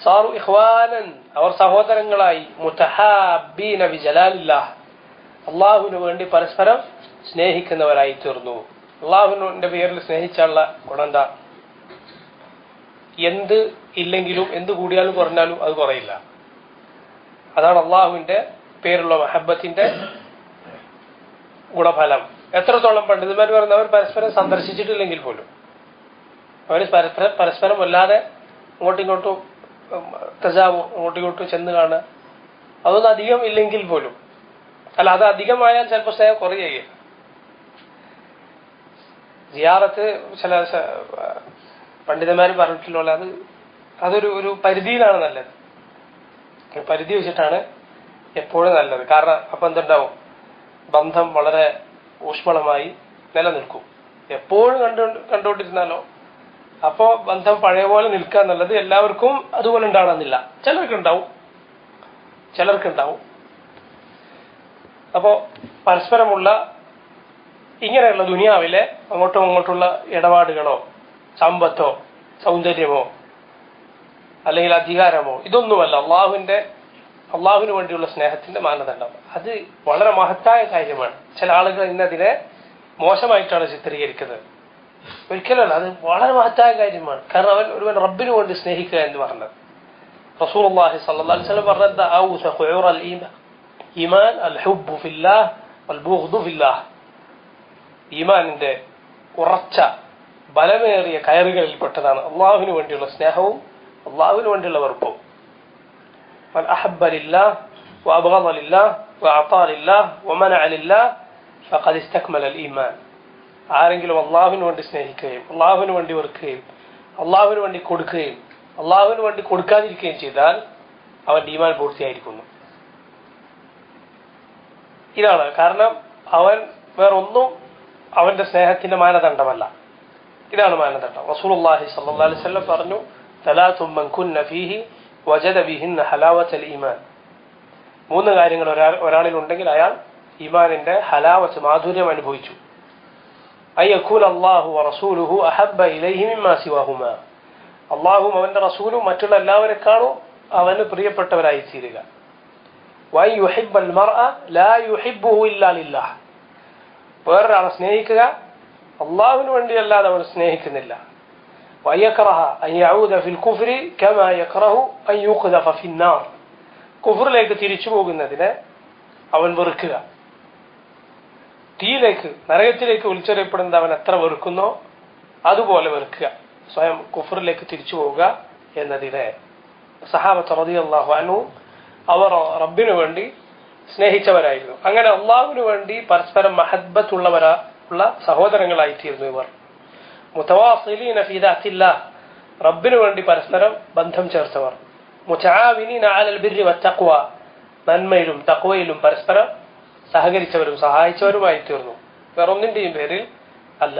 Sir ഇഖ്വാനൻ, അവർ സഹോദരങ്ങളായി, മുതഹാബീന ബിജലാലില്ലാഹ്, അള്ളാഹുവിന് വേണ്ടി പരസ്പരം സ്നേഹിക്കുന്നവരായി തീർന്നു. അള്ളാഹുവിന്റെ പേരിൽ സ്നേഹിച്ചുള്ള ഗുണം എന്താ? എന്ത് ഇല്ലെങ്കിലും എന്ത് കൂടിയാലും കുറഞ്ഞാലും അത് കുറയില്ല. അതാണ് അള്ളാഹുവിന്റെ പേരുള്ള മഹബത്തിന്റെ ഗുണഫലം. എത്രത്തോളം പണ്ഡിതന്മാർ പറയുന്നത്, അവർ പരസ്പരം സന്ദർശിച്ചിട്ടില്ലെങ്കിൽ പോലും, അവർ പരസ്പരം വല്ലാതെ അങ്ങോട്ടും ഇങ്ങോട്ടും അങ്ങോട്ടും ഇങ്ങോട്ടും ചെന്ന് കാണുക, അതൊന്നും അധികം ഇല്ലെങ്കിൽ പോലും, അല്ല അത് അധികമായാൽ ചിലപ്പോൾ സ്നേഹം കുറയുകയില്ല. സിയാറത്ത് ചില പണ്ഡിതന്മാർ പറഞ്ഞിട്ടുള്ള അതൊരു ഒരു പരിധിയിലാണ് നല്ലത്. പരിധി വെച്ചിട്ടാണ് എപ്പോഴും നല്ലത്. കാരണം അപ്പൊ എന്തുണ്ടാവും, ബന്ധം വളരെ ഊഷ്മളമായി നിലനിൽക്കും. എപ്പോഴും കണ്ടുകൊണ്ടിരുന്നാലോ അപ്പോ ബന്ധം പഴയ പോലെ നിൽക്കുക എന്നുള്ളത് എല്ലാവർക്കും അതുപോലെ ഉണ്ടാവണമെന്നില്ല. ചിലർക്കുണ്ടാവും. അപ്പോ പരസ്പരമുള്ള ഇങ്ങനെയുള്ള ദുനിയാവിലെ അങ്ങോട്ടും ഇങ്ങോട്ടുള്ള ഇടപാടുകളോ സമ്പത്തോ സൗന്ദര്യമോ അല്ലെങ്കിൽ അധികാരമോ ഇതൊന്നുമല്ല അള്ളാഹുവിന് വേണ്ടിയുള്ള സ്നേഹത്തിന്റെ മാനദണ്ഡം. അത് വളരെ മഹത്തായ കാര്യമാണ്. ചില ആളുകൾ ഇന്നതിനെ മോശമായിട്ടാണ് ചിത്രീകരിക്കുന്നത്. ഒരിക്കലല്ല, അത് വളരെ മഹത്തായ കാര്യമാണ്. കാരണം ഒരുവൻ റബ്ബിന് വേണ്ടി സ്നേഹിക്കുക എന്ന് പറഞ്ഞത് റസൂലുള്ളാഹി സ്വല്ലല്ലാഹു അലൈഹി വസല്ലം പറഞ്ഞത് ഔസഖു ഉറൽ ഈമാൻ അൽ ഹുബ്ബു ഫില്ലാഹ് വൽ ബുഗ്ദു ഫില്ലാഹ്. ഈമാനിന്റെ ഉറച്ച ബലമേറിയ കയറുകളിൽപ്പെട്ടതാണ് അള്ളാഹുവിന് വേണ്ടിയുള്ള സ്നേഹവും അള്ളാഹുവിന് വേണ്ടിയുള്ള വെറുപ്പും. മൻ അഹബ്ബ ലില്ലാഹ് വഅബ്ഗദ ലില്ലാഹ് വഅഅതാ ലില്ലാഹ് വമനഅ ലില്ലാഹ് ഫഖദ് ഇസ്തക്മല അൽ ഈമാൻ. ആരെങ്കിലും അള്ളാഹുവിന് വേണ്ടി സ്നേഹിക്കുകയും അള്ളാഹുവിന് വേണ്ടി വെറുക്കുകയും അള്ളാഹുവിന് വേണ്ടി കൊടുക്കുകയും അള്ളാഹുവിന് വേണ്ടി കൊടുക്കാതിരിക്കുകയും ചെയ്താൽ അവന്റെ ഈമാൻ പൂർത്തിയായിരിക്കുന്നു. ഇതാണ് കാരണം അവൻ വേറൊന്നും അവന്റെ സ്നേഹത്തിന്റെ മാനദണ്ഡമല്ല. ഇതാണ് മാനദണ്ഡം. റസൂലുള്ളാഹി സ്വല്ലല്ലാഹു അലൈഹി വസല്ലം പറഞ്ഞു, സലാത്തുൻ മൻ കുന്ന ഫീഹി വജദ ബിഹിന്ന ഹലാവത്തുൽ ഈമാൻ. മൂന്ന് കാര്യങ്ങൾ ഒരാളിൽ ഉണ്ടെങ്കിൽ അയാൾ ഈമാനിന്റെ ഹലാവത്ത് മാധുര്യം അനുഭവിച്ചു. അയ്യകൂന അല്ലാഹു വറസൂലുഹു അഹബ്ബ ഇലൈഹി മിമ്മാ സിവാഹുമാ. അല്ലാഹുവും അവന്റെ റസൂലും മറ്റുള്ള എല്ലാവരെക്കാളും അവന് പ്രിയപ്പെട്ടവരായി തീരുക. വഅൻ യുഹിബ്ബൽ മർഅ ലാ യുഹിബ്ബുഹു ഇല്ലാ ലില്ലാഹ്. വേറൊരാളെ സ്നേഹിക്കുക അള്ളാഹുവിന് വേണ്ടിയല്ലാതെ അവൻ സ്നേഹിക്കുന്നില്ല. വയക്റഹ അൻ യഊദ ഫിൽ കുഫ്രി കമാ യക്റഹു അൻ യുഖ്ദഫ ഫിന്നാർ. കുഫറിലേക്ക് തിരിച്ചു പോകുന്നതിനെ അവൻ വെറുക്കുക. തീയിലേക്ക് നരകത്തിലേക്ക് വിളിച്ചറിയപ്പെടുന്നത് അവൻ എത്ര വെറുക്കുന്നോ അതുപോലെ വെറുക്കുക. സ്വയം കുഫറിലേക്ക് തിരിച്ചു പോവുക എന്നതിനെ സഹാബത്ത് റളിയല്ലാഹു അൻഹു അവർ റബ്ബിനു വേണ്ടി സ്നേഹിച്ചവരായിരുന്നു. അങ്ങനെ അള്ളാഹുവിന് വേണ്ടി പരസ്പരം മഹബ്ബത്തുള്ള സഹോദരങ്ങളായിത്തീർന്നു ഇവർ. മുതവാസിലീന ഫീ ദാത്തില്ലാഹ്, റബ്ബിനു വേണ്ടി പരസ്പരം ബന്ധം ചേർത്തവർ. മുതആവിനീന അലൽ ബിർരി വത്തഖ്വ, നന്മയിലും തഖ്വയിലും പരസ്പരം സഹകരിച്ചവരും സഹായിച്ചവരുമായി തീർന്നു. വേറൊന്നിന്റെയും പേരിൽ അല്ല.